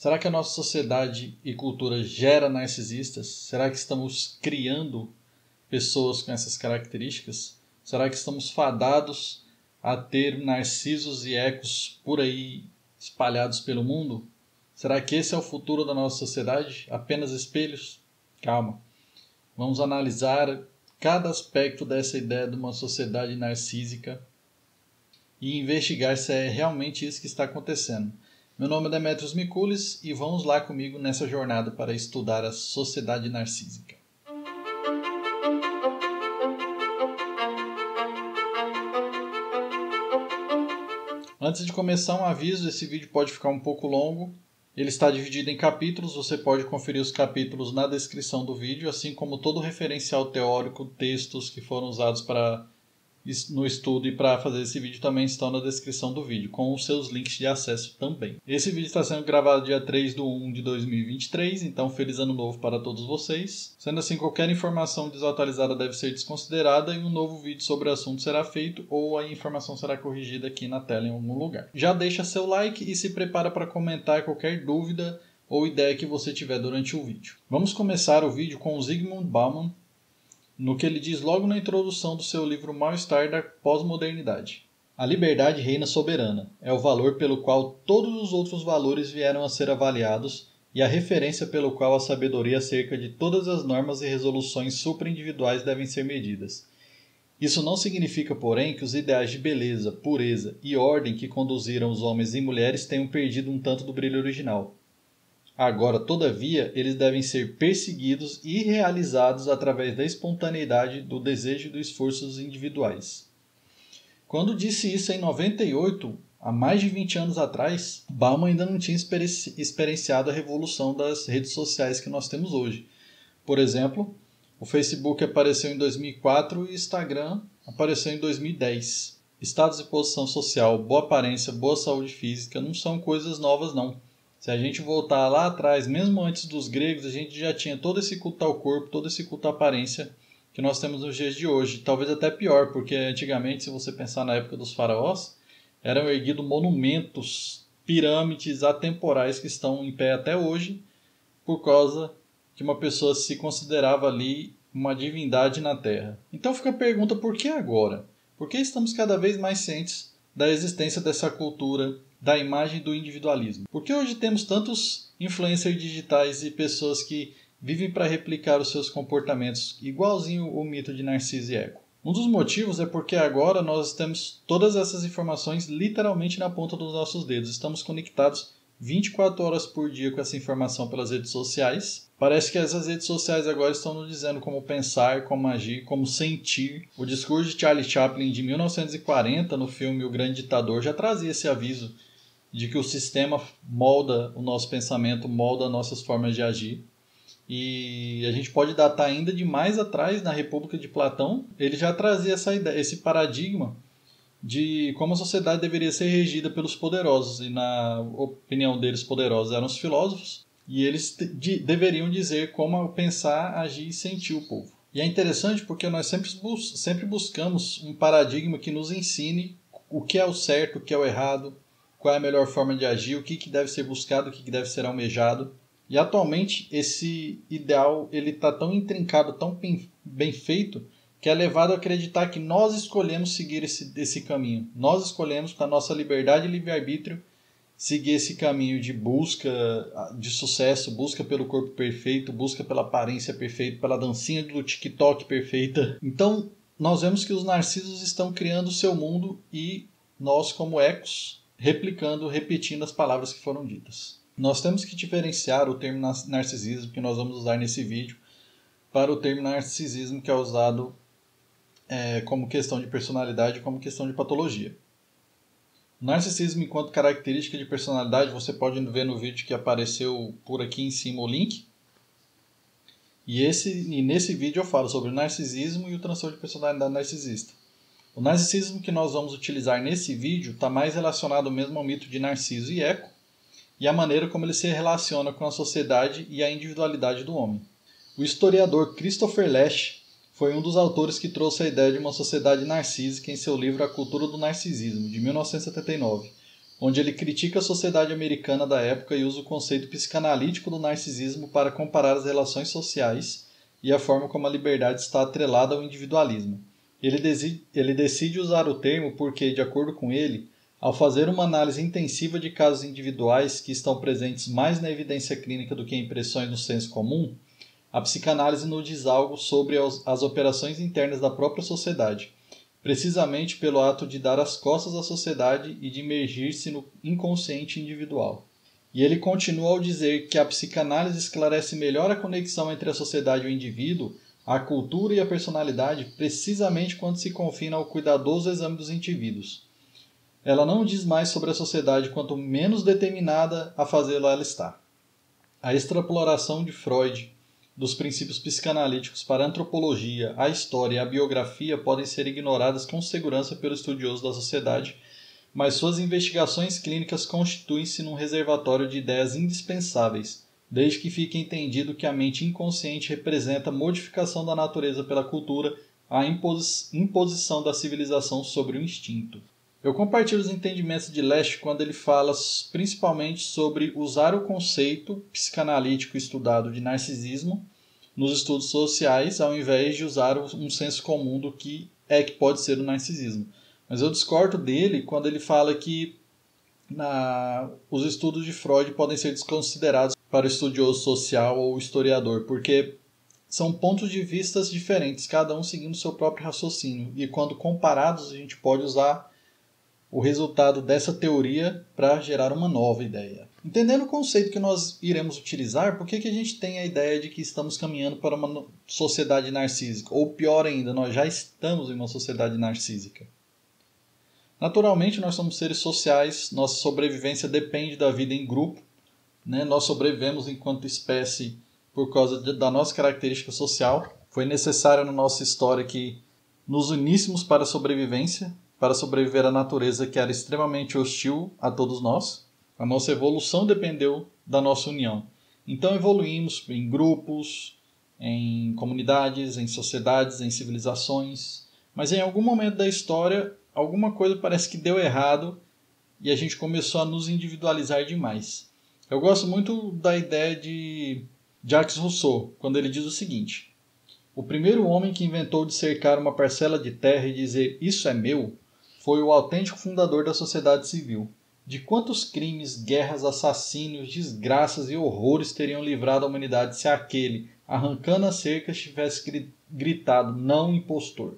Será que a nossa sociedade e cultura gera narcisistas? Será que estamos criando pessoas com essas características? Será que estamos fadados a ter narcisos e ecos por aí espalhados pelo mundo? Será que esse é o futuro da nossa sociedade? Apenas espelhos? Calma. Vamos analisar cada aspecto dessa ideia de uma sociedade narcísica e investigar se é realmente isso que está acontecendo. Meu nome é Demetrios Mikulis e vamos lá comigo nessa jornada para estudar a sociedade narcísica. Antes de começar, um aviso: esse vídeo pode ficar um pouco longo. Ele está dividido em capítulos, você pode conferir os capítulos na descrição do vídeo, assim como todo o referencial teórico, textos que foram usados no estudo e para fazer esse vídeo também estão na descrição do vídeo, com os seus links de acesso também. Esse vídeo está sendo gravado dia 3/1 de 2023, então feliz ano novo para todos vocês. Sendo assim, qualquer informação desatualizada deve ser desconsiderada e um novo vídeo sobre o assunto será feito ou a informação será corrigida aqui na tela em algum lugar. Já deixa seu like e se prepara para comentar qualquer dúvida ou ideia que você tiver durante o vídeo. Vamos começar o vídeo com o Zygmunt Bauman, no que ele diz logo na introdução do seu livro Mal-Estar da Pós-Modernidade. A liberdade reina soberana, é o valor pelo qual todos os outros valores vieram a ser avaliados e a referência pelo qual a sabedoria acerca de todas as normas e resoluções supra-individuais devem ser medidas. Isso não significa, porém, que os ideais de beleza, pureza e ordem que conduziram os homens e mulheres tenham perdido um tanto do brilho original. Agora, todavia, eles devem ser perseguidos e realizados através da espontaneidade, do desejo e do esforço dos individuais. Quando disse isso em 98, há mais de 20 anos atrás, Bauman ainda não tinha experienciado a revolução das redes sociais que nós temos hoje. Por exemplo, o Facebook apareceu em 2004 e o Instagram apareceu em 2010. Status e posição social, boa aparência, boa saúde física não são coisas novas não. Se a gente voltar lá atrás, mesmo antes dos gregos, a gente já tinha todo esse culto ao corpo, todo esse culto à aparência que nós temos nos dias de hoje. Talvez até pior, porque antigamente, se você pensar na época dos faraós, eram erguidos monumentos, pirâmides atemporais que estão em pé até hoje, por causa que uma pessoa se considerava ali uma divindade na Terra. Então fica a pergunta, por que agora? Por que estamos cada vez mais cientes da existência dessa cultura, da imagem do individualismo? Por que hoje temos tantos influencers digitais e pessoas que vivem para replicar os seus comportamentos, igualzinho o mito de Narciso e Eco? Um dos motivos é porque agora nós temos todas essas informações literalmente na ponta dos nossos dedos. Estamos conectados 24 horas por dia com essa informação pelas redes sociais. Parece que essas redes sociais agora estão nos dizendo como pensar, como agir, como sentir. O discurso de Charlie Chaplin de 1940, no filme O Grande Ditador, já trazia esse aviso de que o sistema molda o nosso pensamento, molda nossas formas de agir. E a gente pode datar ainda de mais atrás, na República de Platão, ele já trazia essa ideia, esse paradigma de como a sociedade deveria ser regida pelos poderosos. E na opinião deles, poderosos eram os filósofos, e eles deveriam dizer como pensar, agir e sentir o povo. E é interessante porque nós sempre buscamos um paradigma que nos ensine o que é o certo, o que é o errado, qual é a melhor forma de agir, o que deve ser buscado, o que deve ser almejado. E atualmente esse ideal está tão intrincado, tão bem feito, que é levado a acreditar que nós escolhemos seguir esse caminho. Nós escolhemos, com a nossa liberdade e livre-arbítrio, seguir esse caminho de busca de sucesso, busca pelo corpo perfeito, busca pela aparência perfeita, pela dancinha do TikTok perfeita. Então, nós vemos que os narcisos estão criando o seu mundo e nós, como ecos, replicando, repetindo as palavras que foram ditas. Nós temos que diferenciar o termo narcisismo que nós vamos usar nesse vídeo para o termo narcisismo que é usado como questão de personalidade, como questão de patologia. O narcisismo enquanto característica de personalidade, você pode ver no vídeo que apareceu por aqui em cima o link. E nesse vídeo eu falo sobre o narcisismo e o transtorno de personalidade narcisista. O narcisismo que nós vamos utilizar nesse vídeo está mais relacionado mesmo ao mito de Narciso e Eco e a maneira como ele se relaciona com a sociedade e a individualidade do homem. O historiador Christopher Lasch foi um dos autores que trouxe a ideia de uma sociedade narcísica em seu livro A Cultura do Narcisismo, de 1979, onde ele critica a sociedade americana da época e usa o conceito psicanalítico do narcisismo para comparar as relações sociais e a forma como a liberdade está atrelada ao individualismo. Ele decide usar o termo porque, de acordo com ele, ao fazer uma análise intensiva de casos individuais que estão presentes mais na evidência clínica do que impressões no senso comum, a psicanálise nos diz algo sobre as operações internas da própria sociedade, precisamente pelo ato de dar as costas à sociedade e de imergir-se no inconsciente individual. E ele continua ao dizer que a psicanálise esclarece melhor a conexão entre a sociedade e o indivíduo, a cultura e a personalidade, precisamente quando se confina ao cuidadoso exame dos indivíduos. Ela não diz mais sobre a sociedade quanto menos determinada a fazê-lo ela está. A extrapolação de Freud dos princípios psicanalíticos para a antropologia, a história e a biografia podem ser ignoradas com segurança pelo estudioso da sociedade, mas suas investigações clínicas constituem-se num reservatório de ideias indispensáveis, desde que fique entendido que a mente inconsciente representa a modificação da natureza pela cultura, a imposição da civilização sobre o instinto. Eu compartilho os entendimentos de Lesch quando ele fala principalmente sobre usar o conceito psicanalítico estudado de narcisismo nos estudos sociais, ao invés de usar um senso comum do que pode ser o narcisismo. Mas eu discordo dele quando ele fala que os estudos de Freud podem ser desconsiderados para o estudioso social ou historiador, porque são pontos de vista diferentes, cada um seguindo seu próprio raciocínio. E quando comparados, a gente pode usar o resultado dessa teoria para gerar uma nova ideia. Entendendo o conceito que nós iremos utilizar, por que a gente tem a ideia de que estamos caminhando para uma sociedade narcísica? Ou pior ainda, nós já estamos em uma sociedade narcísica. Naturalmente, nós somos seres sociais, nossa sobrevivência depende da vida em grupo, né? Nós sobrevivemos enquanto espécie por causa da nossa característica social. Foi necessário na nossa história que nos uníssemos para a sobrevivência, para sobreviver à natureza que era extremamente hostil a todos nós. A nossa evolução dependeu da nossa união. Então evoluímos em grupos, em comunidades, em sociedades, em civilizações. Mas em algum momento da história, alguma coisa parece que deu errado e a gente começou a nos individualizar demais. Eu gosto muito da ideia de Jacques Rousseau, quando ele diz o seguinte: o primeiro homem que inventou de cercar uma parcela de terra e dizer "isso é meu" foi o autêntico fundador da sociedade civil. De quantos crimes, guerras, assassínios, desgraças e horrores teriam livrado a humanidade se aquele, arrancando as cercas, tivesse gritado "não, impostor"?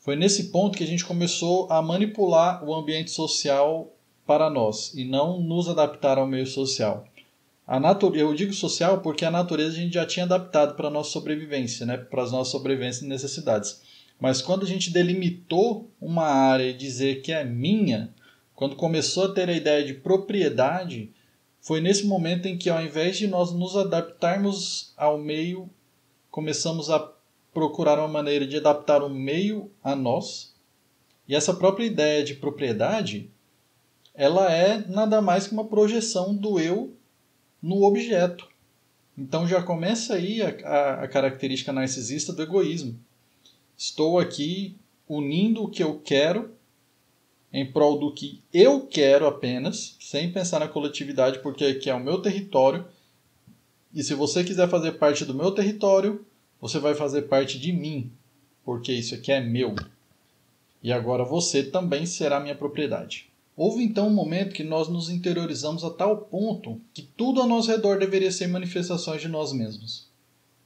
Foi nesse ponto que a gente começou a manipular o ambiente social para nós e não nos adaptar ao meio social. Eu digo social porque a natureza a gente já tinha adaptado para a nossa sobrevivência, né? Para as nossas sobrevivências e necessidades. Mas quando a gente delimitou uma área e dizer que é minha, quando começou a ter a ideia de propriedade, foi nesse momento em que, ao invés de nós nos adaptarmos ao meio, começamos a procurar uma maneira de adaptar o meio a nós. E essa própria ideia de propriedade, ela é nada mais que uma projeção do eu no objeto. Então já começa aí a característica narcisista do egoísmo. Estou aqui unindo o que eu quero em prol do que eu quero apenas, sem pensar na coletividade, porque aqui é o meu território. E se você quiser fazer parte do meu território, você vai fazer parte de mim, porque isso aqui é meu. E agora você também será minha propriedade. Houve então um momento que nós nos interiorizamos a tal ponto que tudo ao nosso redor deveria ser manifestações de nós mesmos,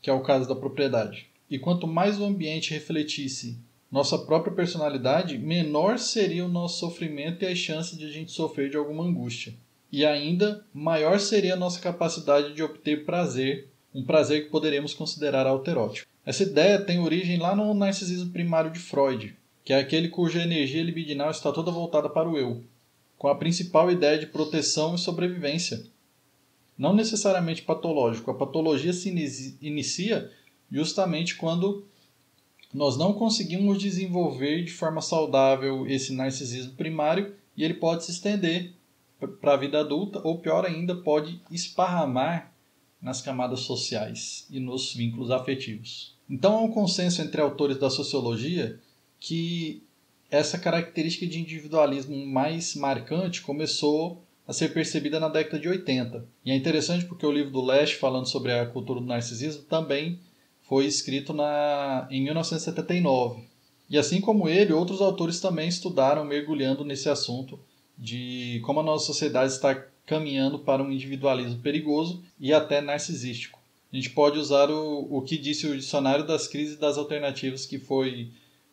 que é o caso da propriedade. E quanto mais o ambiente refletisse nossa própria personalidade, menor seria o nosso sofrimento e as chances de a gente sofrer de alguma angústia. E ainda maior seria a nossa capacidade de obter prazer, um prazer que poderemos considerar autoerótico. Essa ideia tem origem lá no narcisismo primário de Freud, que é aquele cuja energia libidinal está toda voltada para o eu, com a principal ideia de proteção e sobrevivência. Não necessariamente patológico. A patologia se inicia justamente quando nós não conseguimos desenvolver de forma saudável esse narcisismo primário e ele pode se estender para a vida adulta ou, pior ainda, pode esparramar nas camadas sociais e nos vínculos afetivos. Então há um consenso entre autores da sociologia que essa característica de individualismo mais marcante começou a ser percebida na década de 80. E é interessante porque o livro do Lesch, falando sobre a cultura do narcisismo, também foi escrito em 1979. E assim como ele, outros autores também estudaram, mergulhando nesse assunto de como a nossa sociedade está caminhando para um individualismo perigoso e até narcisístico. A gente pode usar o que disse o Dicionário das Crises e das Alternativas, que foi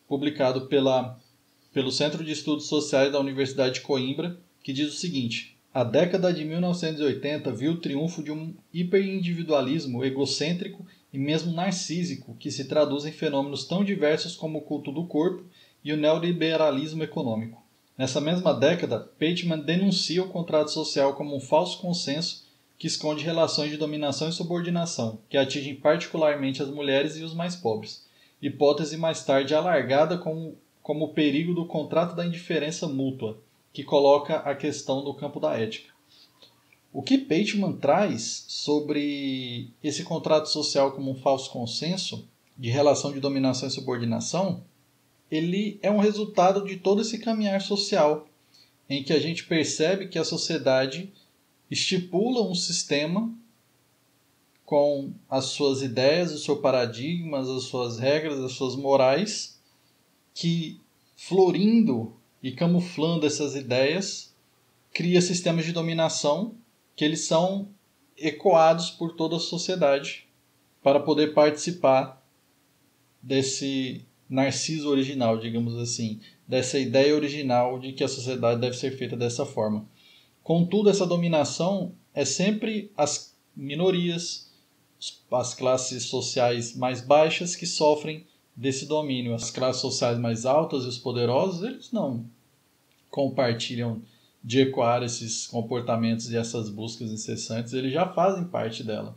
publicado pelo Centro de Estudos Sociais da Universidade de Coimbra, que diz o seguinte: a década de 1980 viu o triunfo de um hiperindividualismo egocêntrico e mesmo narcísico, que se traduz em fenômenos tão diversos como o culto do corpo e o neoliberalismo econômico. Nessa mesma década, Pateman denuncia o contrato social como um falso consenso que esconde relações de dominação e subordinação, que atingem particularmente as mulheres e os mais pobres, hipótese mais tarde alargada como o perigo do contrato da indiferença mútua, que coloca a questão do campo da ética. O que Pateman traz sobre esse contrato social como um falso consenso de relação de dominação e subordinação, ele é um resultado de todo esse caminhar social, em que a gente percebe que a sociedade estipula um sistema com as suas ideias, os seus paradigmas, as suas regras, as suas morais, que, florindo e camuflando essas ideias, cria sistemas de dominação que eles são ecoados por toda a sociedade para poder participar desse narciso original, digamos assim, dessa ideia original de que a sociedade deve ser feita dessa forma. Contudo, essa dominação é sempre as minorias, as classes sociais mais baixas que sofrem desse domínio. As classes sociais mais altas e os poderosos, eles não compartilham de ecoar esses comportamentos e essas buscas incessantes, eles já fazem parte dela.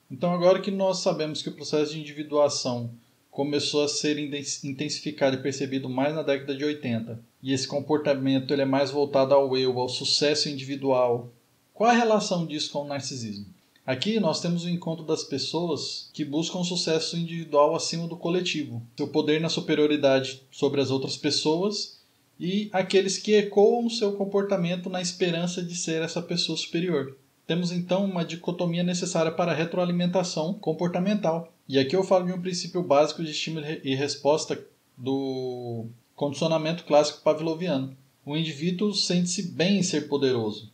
Então, agora que nós sabemos que o processo de individuação começou a ser intensificado e percebido mais na década de 80, e esse comportamento ele é mais voltado ao eu, ao sucesso individual, qual a relação disso com o narcisismo? Aqui nós temos o encontro das pessoas que buscam sucesso individual acima do coletivo, seu poder na superioridade sobre as outras pessoas e aqueles que ecoam o seu comportamento na esperança de ser essa pessoa superior. Temos então uma dicotomia necessária para a retroalimentação comportamental. E aqui eu falo de um princípio básico de estímulo e resposta do condicionamento clássico pavloviano. O indivíduo sente-se bem em ser poderoso.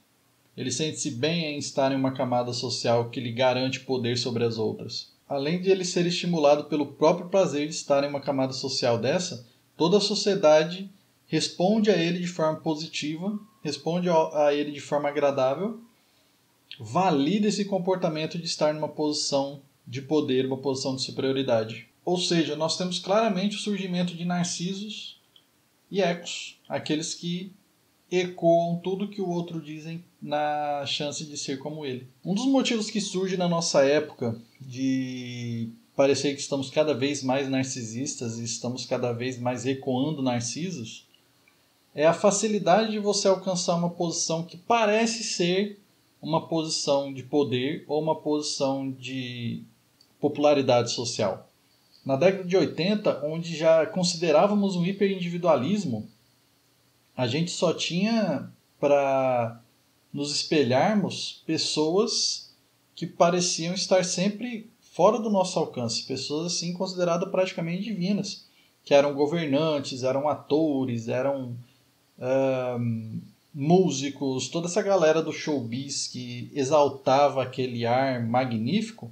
Ele sente-se bem em estar em uma camada social que lhe garante poder sobre as outras. Além de ele ser estimulado pelo próprio prazer de estar em uma camada social dessa, toda a sociedade responde a ele de forma positiva, responde a ele de forma agradável, valida esse comportamento de estar numa posição de poder, uma posição de superioridade. Ou seja, nós temos claramente o surgimento de narcisos e ecos, aqueles que ecoam tudo que o outro dizem na chance de ser como ele. Um dos motivos que surge na nossa época de parecer que estamos cada vez mais narcisistas e estamos cada vez mais ecoando narcisos é a facilidade de você alcançar uma posição que parece ser uma posição de poder ou uma posição de popularidade social. Na década de 80, onde já considerávamos um hiperindividualismo, a gente só tinha para nos espelharmos pessoas que pareciam estar sempre fora do nosso alcance, pessoas assim consideradas praticamente divinas, que eram governantes, eram atores, eram músicos, toda essa galera do showbiz que exaltava aquele ar magnífico.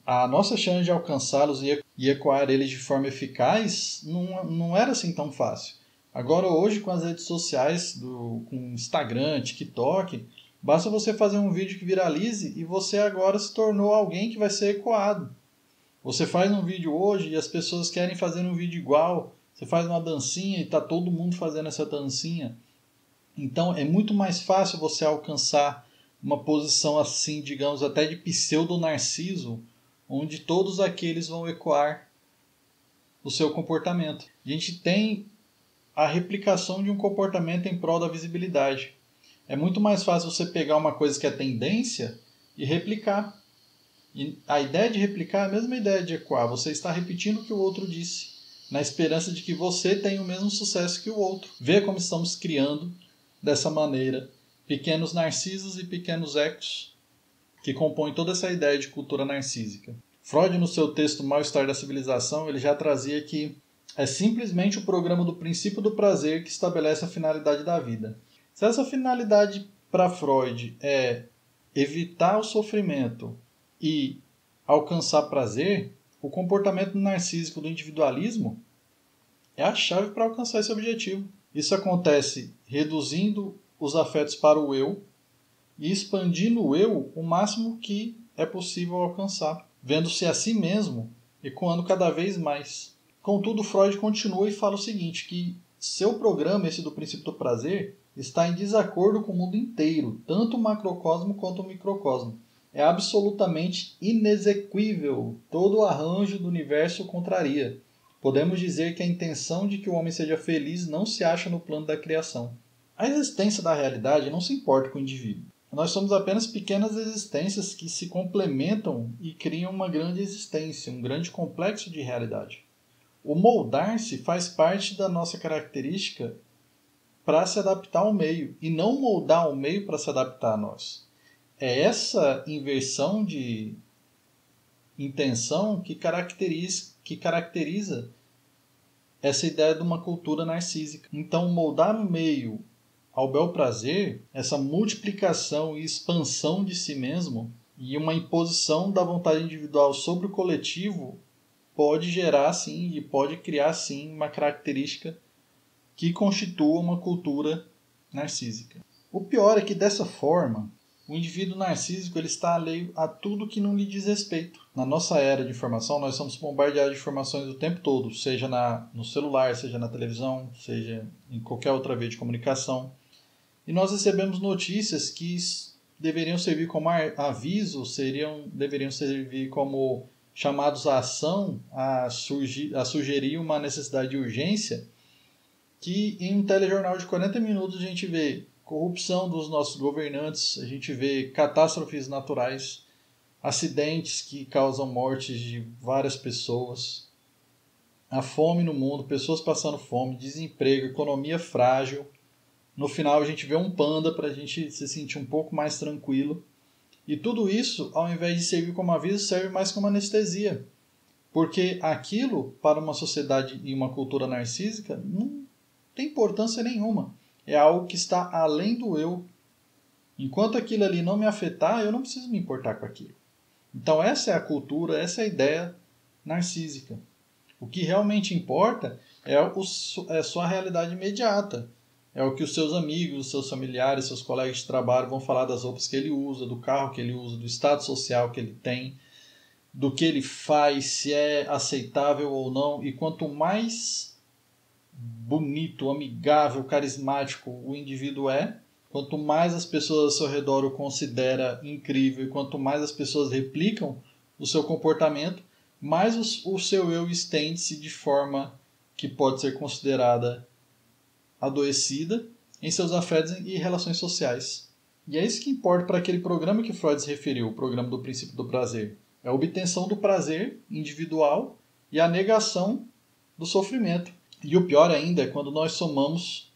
A nossa chance de alcançá-los e ecoar eles de forma eficaz não era assim tão fácil. Agora hoje com as redes sociais, com Instagram, TikTok, basta você fazer um vídeo que viralize e você agora se tornou alguém que vai ser ecoado. Você faz um vídeo hoje e as pessoas querem fazer um vídeo igual. Você faz uma dancinha e está todo mundo fazendo essa dancinha. Então é muito mais fácil você alcançar uma posição assim, digamos, até de pseudo-narciso, onde todos aqueles vão ecoar o seu comportamento. A gente tem a replicação de um comportamento em prol da visibilidade. É muito mais fácil você pegar uma coisa que é tendência e replicar. E a ideia de replicar é a mesma ideia de ecoar. Você está repetindo o que o outro disse. na esperança de que você tenha o mesmo sucesso que o outro. Vê como estamos criando, dessa maneira, pequenos narcisos e pequenos ecos que compõem toda essa ideia de cultura narcísica. Freud, no seu texto Mal-Estar da Civilização, ele já trazia que é simplesmente o programa do princípio do prazer que estabelece a finalidade da vida. Se essa finalidade para Freud é evitar o sofrimento e alcançar prazer, o comportamento narcísico do individualismo é a chave para alcançar esse objetivo. Isso acontece reduzindo os afetos para o eu e expandindo o eu o máximo que é possível alcançar, vendo-se a si mesmo ecoando cada vez mais. Contudo, Freud continua e fala o seguinte, que seu programa, esse do princípio do prazer, está em desacordo com o mundo inteiro, tanto o macrocosmo quanto o microcosmo. É absolutamente inexequível, todo o arranjo do universo o contraria. Podemos dizer que a intenção de que o homem seja feliz não se acha no plano da criação. A existência da realidade não se importa com o indivíduo. Nós somos apenas pequenas existências que se complementam e criam uma grande existência, um grande complexo de realidade. O moldar-se faz parte da nossa característica para se adaptar ao meio, e não moldar o meio para se adaptar a nós. É essa inversão de intenção que caracteriza essa ideia de uma cultura narcísica. Então, moldar o meio ao bel prazer, essa multiplicação e expansão de si mesmo e uma imposição da vontade individual sobre o coletivo pode gerar, sim, e pode criar, sim, uma característica que constitua uma cultura narcísica. O pior é que, dessa forma, o indivíduo narcísico ele está alheio a tudo que não lhe diz respeito. Na nossa era de informação, nós somos bombardeados de informações o tempo todo, seja no celular, seja na televisão, seja em qualquer outra via de comunicação. E nós recebemos notícias que deveriam servir como aviso, deveriam servir como chamados à ação, a sugerir uma necessidade de urgência, que em um telejornal de 40 minutos a gente vê corrupção dos nossos governantes, a gente vê catástrofes naturais, acidentes que causam mortes de várias pessoas, a fome no mundo, pessoas passando fome, desemprego, economia frágil. No final a gente vê um panda para a gente se sentir um pouco mais tranquilo. E tudo isso, ao invés de servir como aviso, serve mais como anestesia. Porque aquilo, para uma sociedade e uma cultura narcísica, não tem importância nenhuma. É algo que está além do eu. Enquanto aquilo ali não me afetar, eu não preciso me importar com aquilo. Então essa é a cultura, essa é a ideia narcísica. O que realmente importa é a sua realidade imediata. É o que os seus amigos, os seus familiares, seus colegas de trabalho vão falar das roupas que ele usa, do carro que ele usa, do estado social que ele tem, do que ele faz, se é aceitável ou não. E quanto mais bonito, amigável, carismático o indivíduo é, quanto mais as pessoas ao seu redor o consideram incrível e quanto mais as pessoas replicam o seu comportamento, mais o seu eu estende-se de forma que pode ser considerada adoecida em seus afetos e relações sociais. E é isso que importa para aquele programa que Freud se referiu, o programa do princípio do prazer. É a obtenção do prazer individual e a negação do sofrimento. E o pior ainda é quando nós somamos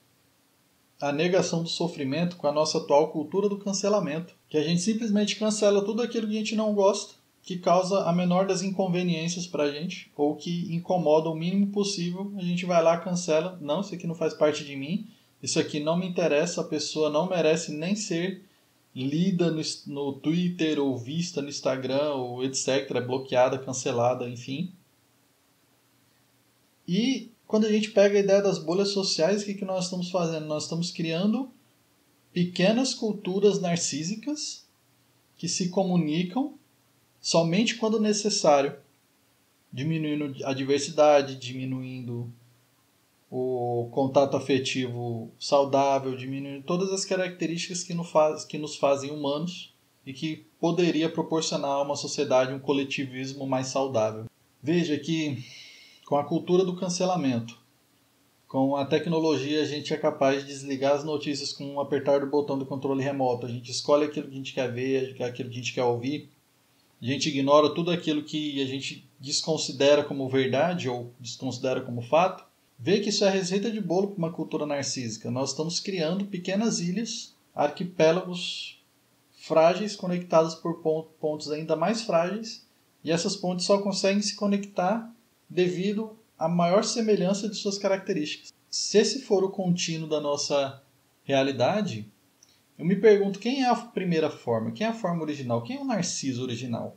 a negação do sofrimento com a nossa atual cultura do cancelamento, que a gente simplesmente cancela tudo aquilo que a gente não gosta, que causa a menor das inconveniências para a gente, ou que incomoda o mínimo possível, a gente vai lá, cancela, não, isso aqui não faz parte de mim, isso aqui não me interessa, a pessoa não merece nem ser lida no Twitter, ou vista no Instagram, ou etc., bloqueada, cancelada, enfim. E quando a gente pega a ideia das bolhas sociais, o que nós estamos fazendo? Nós estamos criando pequenas culturas narcísicas que se comunicam somente quando necessário, diminuindo a diversidade, diminuindo o contato afetivo saudável, diminuindo todas as características que nos fazem humanos e que poderia proporcionar a uma sociedade um coletivismo mais saudável. Veja que com a cultura do cancelamento, com a tecnologia, a gente é capaz de desligar as notícias com um apertar do botão do controle remoto. A gente escolhe aquilo que a gente quer ver, aquilo que a gente quer ouvir. a gente ignora tudo aquilo que a gente desconsidera como verdade ou desconsidera como fato, vê que isso é a receita de bolo para uma cultura narcísica. Nós estamos criando pequenas ilhas, arquipélagos frágeis conectadas por pontos ainda mais frágeis, e essas pontes só conseguem se conectar devido à maior semelhança de suas características. Se esse for o contínuo da nossa realidade, eu me pergunto quem é a primeira forma, quem é a forma original, quem é o Narciso original?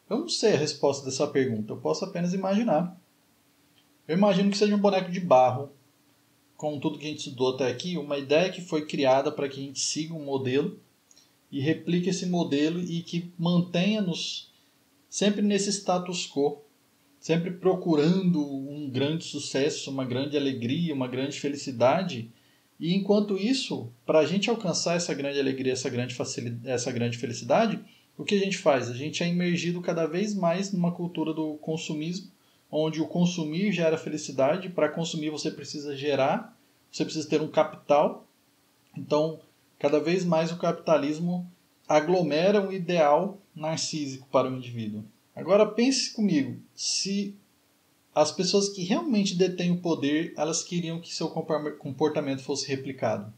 Eu não sei a resposta dessa pergunta, eu posso apenas imaginar. Eu imagino que seja um boneco de barro, com tudo que a gente estudou até aqui, uma ideia que foi criada para que a gente siga um modelo e replique esse modelo e que mantenha-nos sempre nesse status quo, sempre procurando um grande sucesso, uma grande alegria, uma grande felicidade. E enquanto isso, para a gente alcançar essa grande alegria, essa grande felicidade, o que a gente faz? A gente é imergido cada vez mais numa cultura do consumismo, onde o consumir gera felicidade. Para consumir você precisa gerar, você precisa ter um capital. Então, cada vez mais o capitalismo aglomera um ideal narcísico para o indivíduo. Agora pense comigo, se as pessoas que realmente detêm o poder, elas queriam que seu comportamento fosse replicado.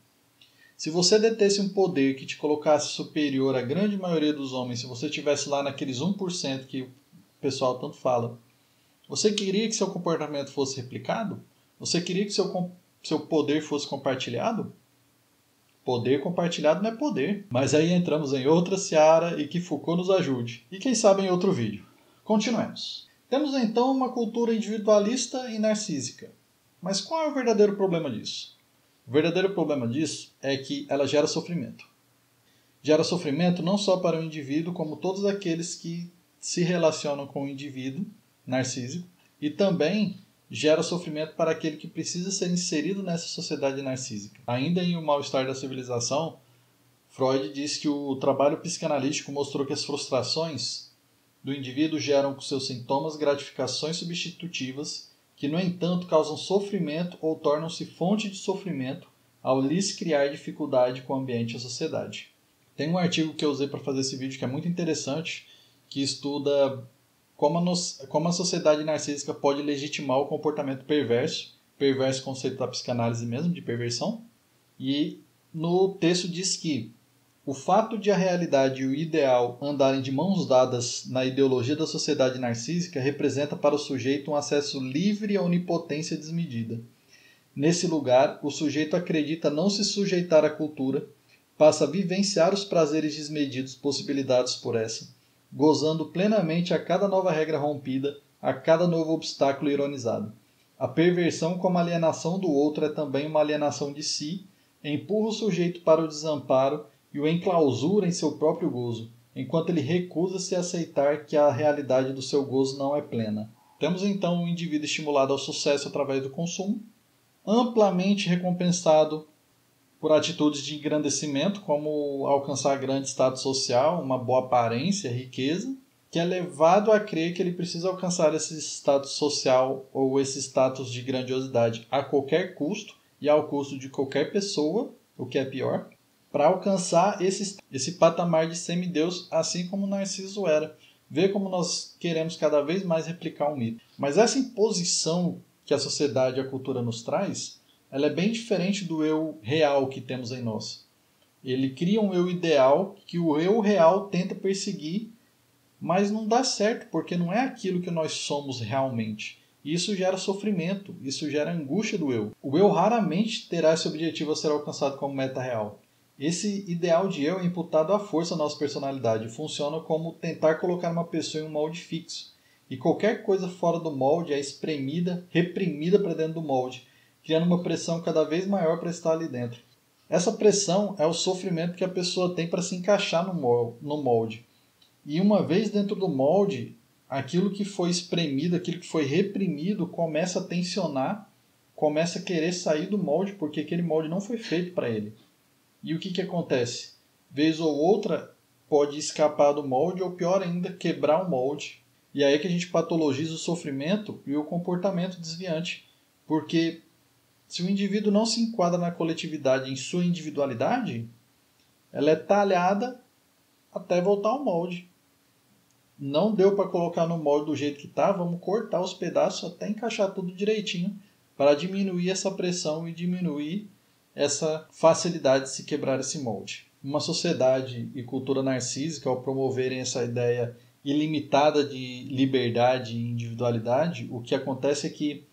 Se você detesse um poder que te colocasse superior à grande maioria dos homens, se você estivesse lá naqueles 1% que o pessoal tanto fala, você queria que seu comportamento fosse replicado? Você queria que seu poder fosse compartilhado? Poder compartilhado não é poder. Mas aí entramos em outra seara e que Foucault nos ajude. E quem sabe em outro vídeo. Continuemos. Temos então uma cultura individualista e narcísica. Mas qual é o verdadeiro problema disso? O verdadeiro problema disso é que ela gera sofrimento. Gera sofrimento não só para o indivíduo, como todos aqueles que se relacionam com o indivíduo narcísico, e também gera sofrimento para aquele que precisa ser inserido nessa sociedade narcísica. Ainda em O Mal-Estar da Civilização, Freud diz que o trabalho psicanalítico mostrou que as frustrações do indivíduo geram com seus sintomas gratificações substitutivas que, no entanto, causam sofrimento ou tornam-se fonte de sofrimento ao lhes criar dificuldade com o ambiente e a sociedade. Tem um artigo que eu usei para fazer esse vídeo que é muito interessante, que estuda como a sociedade narcísica pode legitimar o comportamento perverso, perverso conceito da psicanálise mesmo, de perversão, e no texto diz que o fato de a realidade e o ideal andarem de mãos dadas na ideologia da sociedade narcísica representa para o sujeito um acesso livre à onipotência desmedida. Nesse lugar, o sujeito acredita não se sujeitar à cultura, passa a vivenciar os prazeres desmedidos possibilitados por essa, gozando plenamente a cada nova regra rompida, a cada novo obstáculo ironizado. A perversão como alienação do outro é também uma alienação de si, empurra o sujeito para o desamparo e o enclausura em seu próprio gozo, enquanto ele recusa-se a aceitar que a realidade do seu gozo não é plena. Temos então um indivíduo estimulado ao sucesso através do consumo, amplamente recompensado por atitudes de engrandecimento, como alcançar grande status social, uma boa aparência, riqueza, que é levado a crer que ele precisa alcançar esse status social ou esse status de grandiosidade a qualquer custo e ao custo de qualquer pessoa, o que é pior, para alcançar esse patamar de semideus, assim como Narciso era. Vê como nós queremos cada vez mais replicar um mito. Mas essa imposição que a sociedade e a cultura nos traz, ela é bem diferente do eu real que temos em nós. Ele cria um eu ideal que o eu real tenta perseguir, mas não dá certo, porque não é aquilo que nós somos realmente. Isso gera sofrimento, isso gera angústia do eu. O eu raramente terá esse objetivo a ser alcançado como meta real. Esse ideal de eu é imputado à força à nossa personalidade, funciona como tentar colocar uma pessoa em um molde fixo. E qualquer coisa fora do molde é espremida, reprimida para dentro do molde, criando uma pressão cada vez maior para estar ali dentro. Essa pressão é o sofrimento que a pessoa tem para se encaixar no molde. E uma vez dentro do molde, aquilo que foi espremido, aquilo que foi reprimido, começa a tensionar, começa a querer sair do molde, porque aquele molde não foi feito para ele. E o que acontece? Vez ou outra, pode escapar do molde, ou pior ainda, quebrar o molde. E aí é que a gente patologiza o sofrimento e o comportamento desviante. Porque se o indivíduo não se enquadra na coletividade em sua individualidade, ela é talhada até voltar ao molde. não deu para colocar no molde do jeito que está, vamos cortar os pedaços até encaixar tudo direitinho para diminuir essa pressão e diminuir essa facilidade de se quebrar esse molde. Uma sociedade e cultura narcísica, ao promoverem essa ideia ilimitada de liberdade e individualidade, o que acontece é que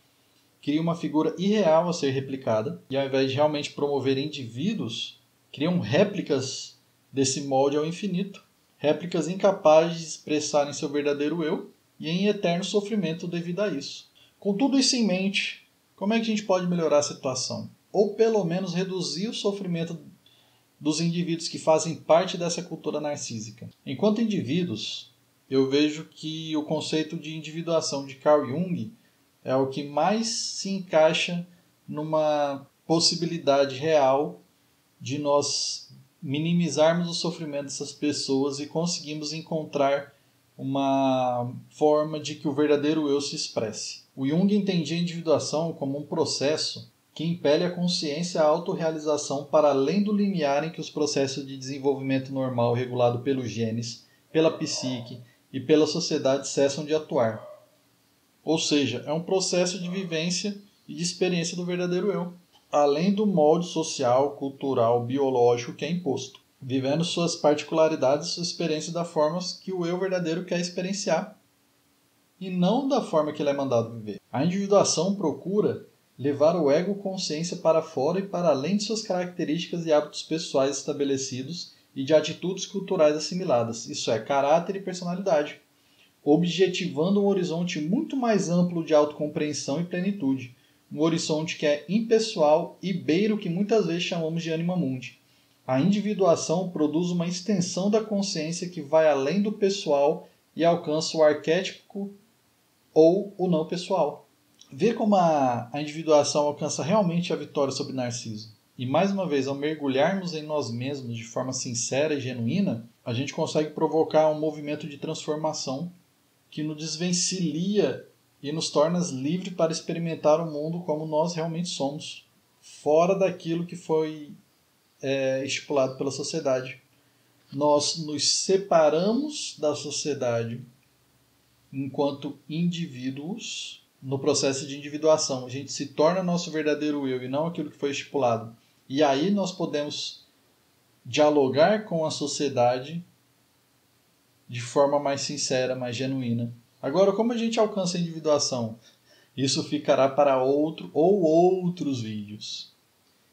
cria uma figura irreal a ser replicada e, ao invés de realmente promover indivíduos, criam réplicas desse molde ao infinito, réplicas incapazes de expressarem seu verdadeiro eu e em eterno sofrimento devido a isso. Com tudo isso em mente, como é que a gente pode melhorar a situação? Ou pelo menos reduzir o sofrimento dos indivíduos que fazem parte dessa cultura narcísica. Enquanto indivíduos, eu vejo que o conceito de individuação de Carl Jung é o que mais se encaixa numa possibilidade real de nós minimizarmos o sofrimento dessas pessoas e conseguirmos encontrar uma forma de que o verdadeiro eu se expresse. O Jung entendia a individuação como um processo que impele a consciência à autorrealização para além do limiar em que os processos de desenvolvimento normal regulado pelos genes, pela psique e pela sociedade cessam de atuar. Ou seja, é um processo de vivência e de experiência do verdadeiro eu, além do molde social, cultural, biológico que é imposto, vivendo suas particularidades e sua experiência da forma que o eu verdadeiro quer experienciar, e não da forma que ele é mandado viver. A individuação procura levar o ego-consciência para fora e para além de suas características e hábitos pessoais estabelecidos e de atitudes culturais assimiladas, isso é, caráter e personalidade, objetivando um horizonte muito mais amplo de autocompreensão e plenitude, um horizonte que é impessoal e beira o que muitas vezes chamamos de anima mundi. A individuação produz uma extensão da consciência que vai além do pessoal e alcança o arquétipo ou o não pessoal. Vê como a individuação alcança realmente a vitória sobre Narciso. E mais uma vez, ao mergulharmos em nós mesmos de forma sincera e genuína, a gente consegue provocar um movimento de transformação que nos desvencilha e nos torna livres para experimentar o mundo como nós realmente somos, fora daquilo que foi estipulado pela sociedade. Nós nos separamos da sociedade enquanto indivíduos no processo de individuação. A gente se torna nosso verdadeiro eu e não aquilo que foi estipulado. E aí nós podemos dialogar com a sociedade de forma mais sincera, mais genuína. Agora, como a gente alcança a individuação? Isso ficará para outro ou outros vídeos.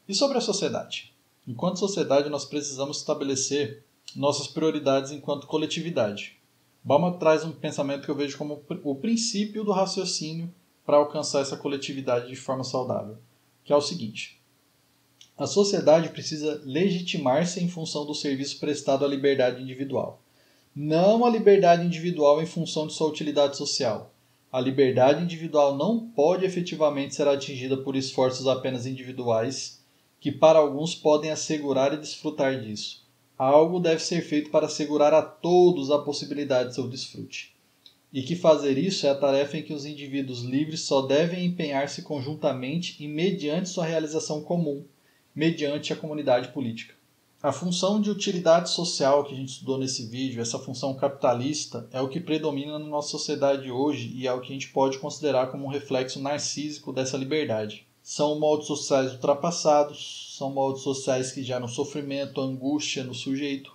E sobre a sociedade? Enquanto sociedade, nós precisamos estabelecer nossas prioridades enquanto coletividade. Bauman traz um pensamento que eu vejo como o princípio do raciocínio para alcançar essa coletividade de forma saudável, que é o seguinte: a sociedade precisa legitimar-se em função do serviço prestado à liberdade individual. Não a liberdade individual em função de sua utilidade social. A liberdade individual não pode efetivamente ser atingida por esforços apenas individuais, que para alguns podem assegurar e desfrutar disso. Algo deve ser feito para assegurar a todos a possibilidade de seu desfrute. E que fazer isso é a tarefa em que os indivíduos livres só devem empenhar-se conjuntamente e mediante sua realização comum, mediante a comunidade política. A função de utilidade social que a gente estudou nesse vídeo, essa função capitalista, é o que predomina na nossa sociedade hoje e é o que a gente pode considerar como um reflexo narcísico dessa liberdade. São moldes sociais ultrapassados, são moldes sociais que geram sofrimento, angústia no sujeito.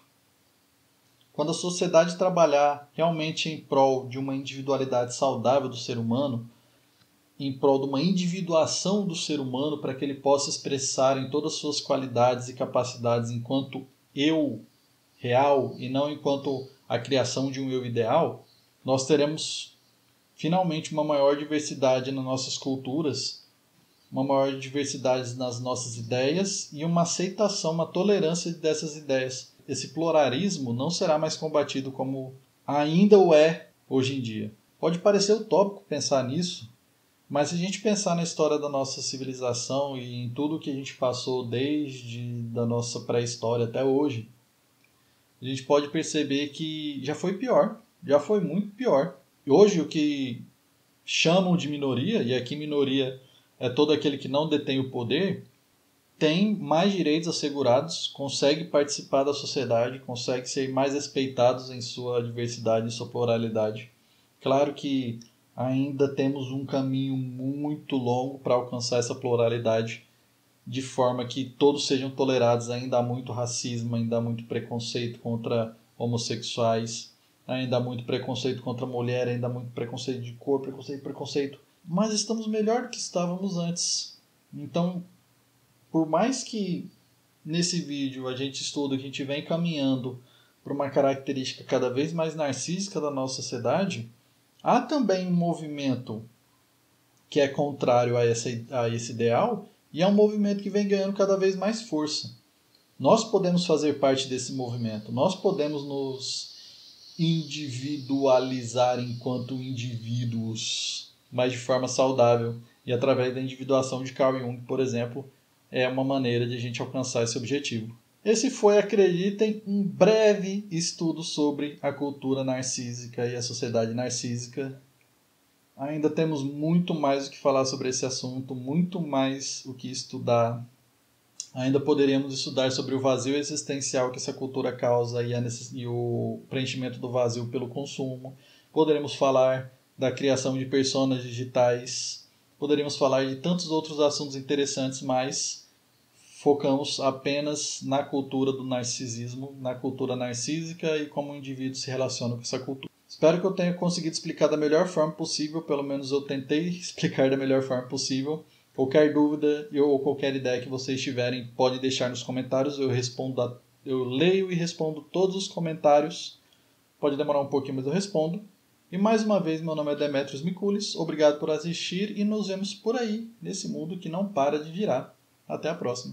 Quando a sociedade trabalhar realmente em prol de uma individualidade saudável do ser humano, em prol de uma individuação do ser humano para que ele possa expressar em todas as suas qualidades e capacidades enquanto eu real e não enquanto a criação de um eu ideal, nós teremos finalmente uma maior diversidade nas nossas culturas, uma maior diversidade nas nossas ideias e uma aceitação, uma tolerância dessas ideias. Esse pluralismo não será mais combatido como ainda o é hoje em dia. Pode parecer utópico pensar nisso, mas se a gente pensar na história da nossa civilização e em tudo que a gente passou desde da nossa pré-história até hoje, a gente pode perceber que já foi pior, já foi muito pior. Hoje o que chamam de minoria, e aqui minoria é todo aquele que não detém o poder, tem mais direitos assegurados, consegue participar da sociedade, consegue ser mais respeitados em sua diversidade, em sua pluralidade. Claro que ainda temos um caminho muito longo para alcançar essa pluralidade, de forma que todos sejam tolerados. Ainda há muito racismo, ainda há muito preconceito contra homossexuais, ainda há muito preconceito contra a mulher, ainda há muito preconceito de cor, preconceito. Mas estamos melhor do que estávamos antes. Então, por mais que nesse vídeo a gente estuda que a gente vem caminhando para uma característica cada vez mais narcísica da nossa sociedade, há também um movimento que é contrário a esse ideal, e é um movimento que vem ganhando cada vez mais força. Nós podemos fazer parte desse movimento, nós podemos nos individualizar enquanto indivíduos, mas de forma saudável, e através da individuação de Carl Jung, por exemplo, é uma maneira de a gente alcançar esse objetivo. Esse foi, acreditem, um breve estudo sobre a cultura narcísica e a sociedade narcísica. Ainda temos muito mais o que falar sobre esse assunto, muito mais o que estudar. Ainda poderíamos estudar sobre o vazio existencial que essa cultura causa e o preenchimento do vazio pelo consumo. Poderíamos falar da criação de personas digitais. Poderíamos falar de tantos outros assuntos interessantes, mas focamos apenas na cultura do narcisismo, na cultura narcísica e como o indivíduo se relaciona com essa cultura. Espero que eu tenha conseguido explicar da melhor forma possível, pelo menos eu tentei explicar da melhor forma possível. Qualquer dúvida ou qualquer ideia que vocês tiverem, pode deixar nos comentários, eu leio e respondo todos os comentários. Pode demorar um pouquinho, mas eu respondo. E mais uma vez, meu nome é Demetrios Mikulis, obrigado por assistir e nos vemos por aí, nesse mundo que não para de girar. Até a próxima.